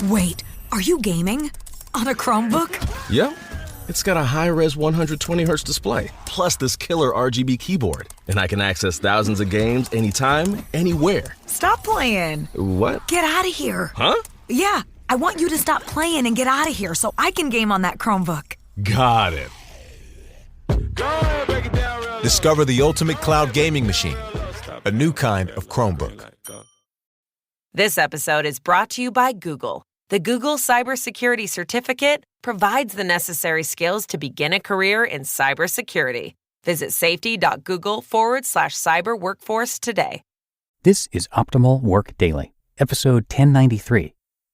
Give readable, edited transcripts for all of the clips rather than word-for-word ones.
Wait, are you gaming? On a Chromebook? Yep. It's got a high-res 120Hz display, plus this killer RGB keyboard. And I can access thousands of games anytime, anywhere. Stop playing. What? Get out of here. Huh? Yeah, I want you to stop playing and get out of here so I can game on that Chromebook. Got it. Discover the ultimate cloud gaming machine, a new kind of Chromebook. This episode is brought to you by Google. The Google Cybersecurity Certificate provides the necessary skills to begin a career in cybersecurity. Visit safety.google/cyber workforce today. This is Optimal Work Daily, episode 1093.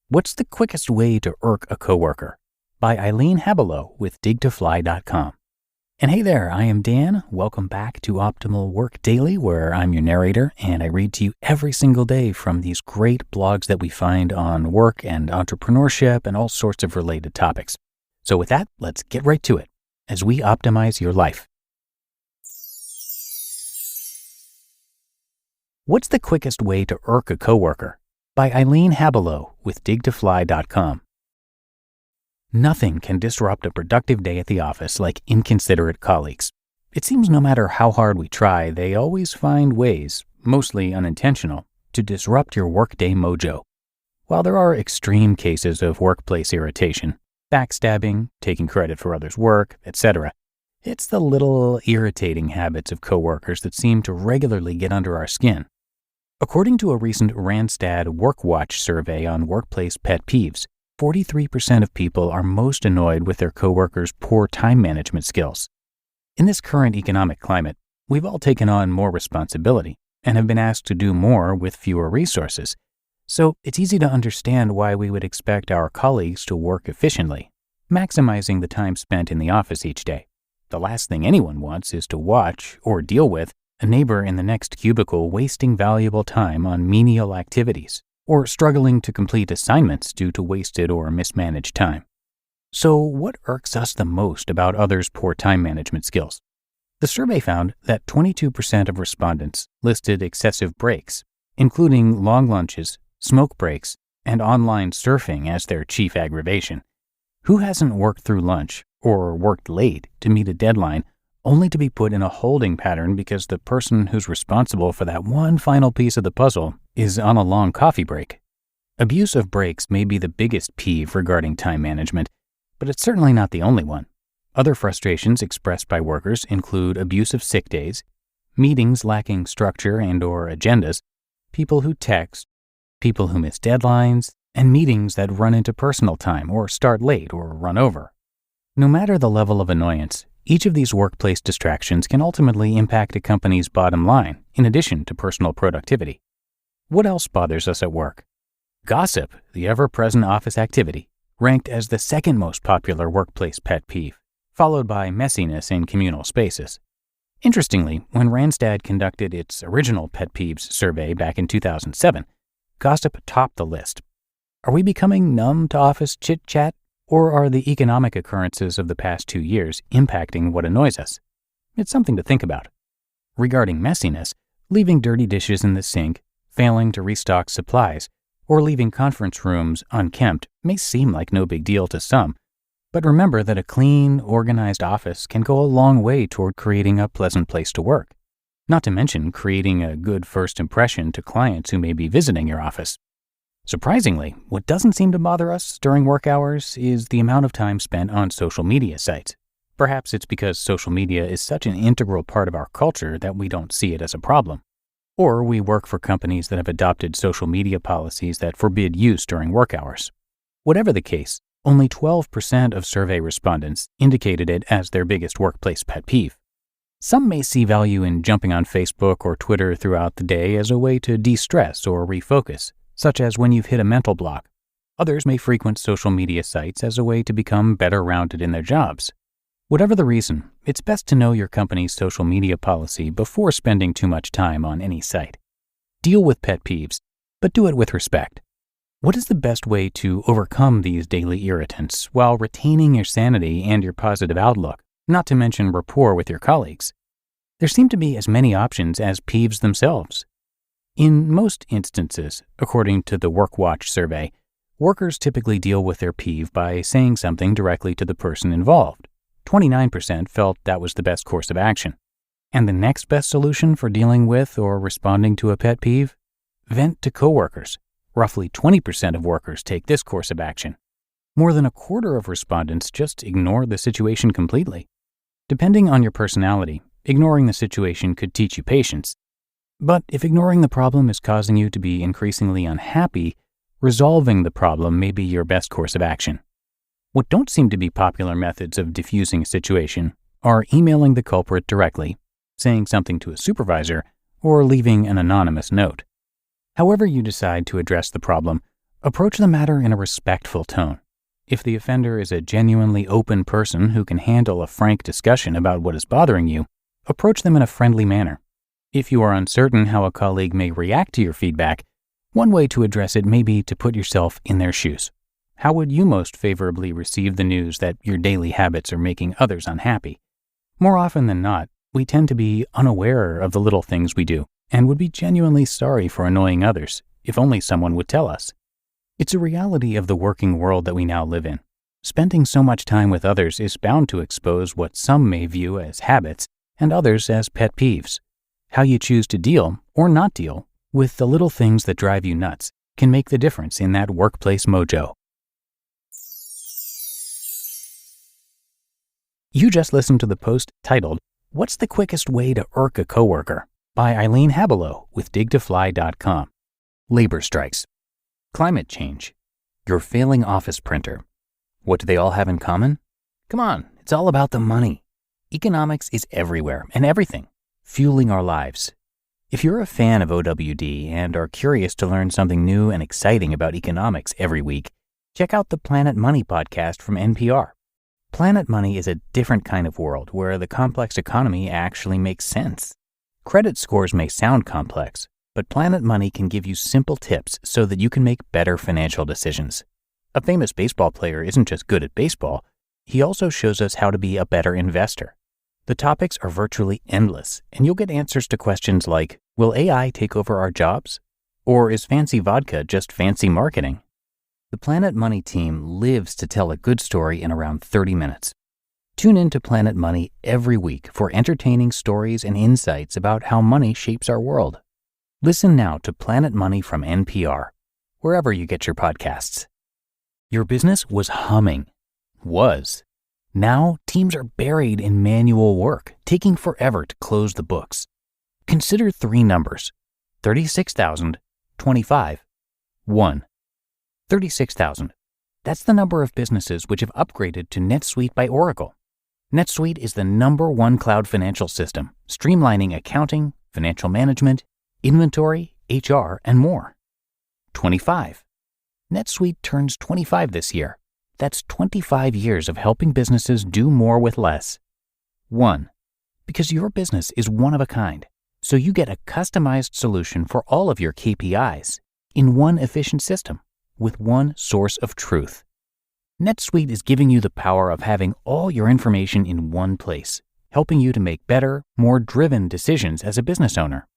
What's the quickest way to irk a coworker? By Eileen Habelow with digtofly.com. And hey there, I am Dan. Welcome back to Optimal Work Daily, where I'm your narrator, and I read to you every single day from these great blogs that we find on work and entrepreneurship and all sorts of related topics. So with that, let's get right to it as we optimize your life. What's the quickest way to irk a coworker? By Eileen Habelow with digtofly.com. Nothing can disrupt a productive day at the office like inconsiderate colleagues. It seems no matter how hard we try, they always find ways, mostly unintentional, to disrupt your workday mojo. While there are extreme cases of workplace irritation, backstabbing, taking credit for others' work, etc., it's the little irritating habits of coworkers that seem to regularly get under our skin. According to a recent Randstad WorkWatch survey on workplace pet peeves, 43% of people are most annoyed with their coworkers' poor time management skills. In this current economic climate, we've all taken on more responsibility and have been asked to do more with fewer resources. So it's easy to understand why we would expect our colleagues to work efficiently, maximizing the time spent in the office each day. The last thing anyone wants is to watch or deal with a neighbor in the next cubicle wasting valuable time on menial activities, or struggling to complete assignments due to wasted or mismanaged time. So what irks us the most about others' poor time management skills? The survey found that 22% of respondents listed excessive breaks, including long lunches, smoke breaks, and online surfing as their chief aggravation. Who hasn't worked through lunch or worked late to meet a deadline only to be put in a holding pattern because the person who's responsible for that one final piece of the puzzle is on a long coffee break? Abuse of breaks may be the biggest peeve regarding time management, but it's certainly not the only one. Other frustrations expressed by workers include abuse of sick days, meetings lacking structure and/or agendas, people who text, people who miss deadlines, and meetings that run into personal time or start late or run over. No matter the level of annoyance, each of these workplace distractions can ultimately impact a company's bottom line, in addition to personal productivity. What else bothers us at work? Gossip, the ever-present office activity, ranked as the second most popular workplace pet peeve, followed by messiness in communal spaces. Interestingly, when Randstad conducted its original pet peeves survey back in 2007, gossip topped the list. Are we becoming numb to office chit-chat? Or are the economic occurrences of the past 2 years impacting what annoys us? It's something to think about. Regarding messiness, leaving dirty dishes in the sink, failing to restock supplies, or leaving conference rooms unkempt may seem like no big deal to some, but remember that a clean, organized office can go a long way toward creating a pleasant place to work, not to mention creating a good first impression to clients who may be visiting your office. Surprisingly, what doesn't seem to bother us during work hours is the amount of time spent on social media sites. Perhaps it's because social media is such an integral part of our culture that we don't see it as a problem. Or we work for companies that have adopted social media policies that forbid use during work hours. Whatever the case, only 12% of survey respondents indicated it as their biggest workplace pet peeve. Some may see value in jumping on Facebook or Twitter throughout the day as a way to de-stress or refocus, such as when you've hit a mental block. Others may frequent social media sites as a way to become better rounded in their jobs. Whatever the reason, it's best to know your company's social media policy before spending too much time on any site. Deal with pet peeves, but do it with respect. What is the best way to overcome these daily irritants while retaining your sanity and your positive outlook, not to mention rapport with your colleagues? There seem to be as many options as peeves themselves. In most instances, according to the WorkWatch survey, Workers typically deal with their peeve by saying something directly to the person involved. 29% felt that was the best course of action. And the next best solution for dealing with or responding to a pet peeve? Vent to coworkers. Roughly 20% of workers take this course of action. More than a quarter of respondents just ignore the situation completely. Depending on your personality, ignoring the situation could teach you patience. But if ignoring the problem is causing you to be increasingly unhappy, resolving the problem may be your best course of action. What don't seem to be popular methods of diffusing a situation are emailing the culprit directly, saying something to a supervisor, or leaving an anonymous note. However you decide to address the problem, approach the matter in a respectful tone. If the offender is a genuinely open person who can handle a frank discussion about what is bothering you, approach them in a friendly manner. If you are uncertain how a colleague may react to your feedback, one way to address it may be to put yourself in their shoes. How would you most favorably receive the news that your daily habits are making others unhappy? More often than not, we tend to be unaware of the little things we do and would be genuinely sorry for annoying others if only someone would tell us. It's a reality of the working world that we now live in. Spending so much time with others is bound to expose what some may view as habits and others as pet peeves. How you choose to deal, or not deal, with the little things that drive you nuts can make the difference in that workplace mojo. You just listened to the post titled, "What's the Quickest Way to Irk a Coworker?" by Eileen Habelow with digtofly.com. Labor strikes. Climate change. Your failing office printer. What do they all have in common? Come on, it's all about the money. Economics is everywhere and everything, fueling our lives. If you're a fan of OWD and are curious to learn something new and exciting about economics every week, check out the Planet Money podcast from NPR. Planet Money is a different kind of world where the complex economy actually makes sense. Credit scores may sound complex, but Planet Money can give you simple tips so that you can make better financial decisions. A famous baseball player isn't just good at baseball, he also shows us how to be a better investor. The topics are virtually endless, and you'll get answers to questions like, will AI take over our jobs? Or is fancy vodka just fancy marketing? The Planet Money team lives to tell a good story in around 30 minutes. Tune in to Planet Money every week for entertaining stories and insights about how money shapes our world. Listen now to Planet Money from NPR, wherever you get your podcasts. Your business was humming. Was. Now, teams are buried in manual work, taking forever to close the books. Consider three numbers: 36,000, 25, 1. 36,000. That's the number of businesses which have upgraded to NetSuite by Oracle. NetSuite is the #1 cloud financial system, streamlining accounting, financial management, inventory, HR, and more. 25. NetSuite turns 25 this year. That's 25 years of helping businesses do more with less. 1. Because your business is one of a kind, so you get a customized solution for all of your KPIs in one efficient system with one source of truth. NetSuite is giving you the power of having all your information in one place, helping you to make better, more driven decisions as a business owner.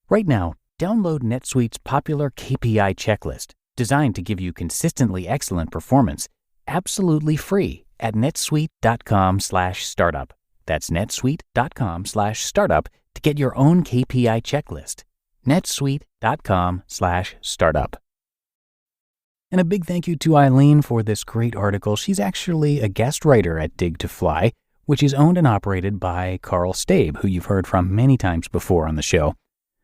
Right now, download NetSuite's popular KPI checklist, designed to give you consistently excellent performance, absolutely free at netsuite.com/startup. That's netsuite.com/startup to get your own KPI checklist. netsuite.com/startup. And a big thank you to Eileen for this great article. She's actually a guest writer at Dig to Fly, which is owned and operated by Karl Staib, who you've heard from many times before on the show.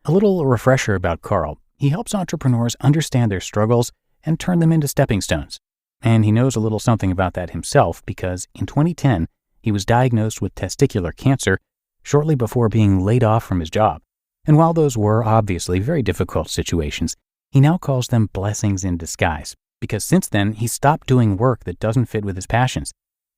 A little refresher about Karl. He helps entrepreneurs understand their struggles and turn them into stepping stones. And he knows a little something about that himself because in 2010, he was diagnosed with testicular cancer shortly before being laid off from his job. And while those were obviously very difficult situations, he now calls them blessings in disguise because since then, he stopped doing work that doesn't fit with his passions.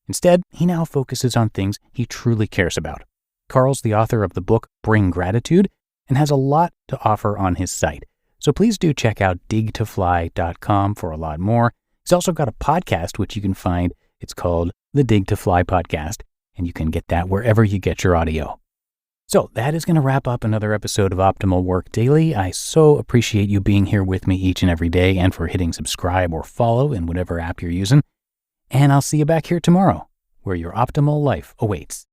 Instead, he now focuses on things he truly cares about. Karl's the author of the book Bring Gratitude and has a lot to offer on his site. So please do check out digtofly.com for a lot more. He's also got a podcast, which you can find. It's called the Dig to Fly Podcast, and you can get that wherever you get your audio. So that is going to wrap up another episode of Optimal Work Daily. I so appreciate you being here with me each and every day and for hitting subscribe or follow in whatever app you're using. And I'll see you back here tomorrow, where your optimal life awaits.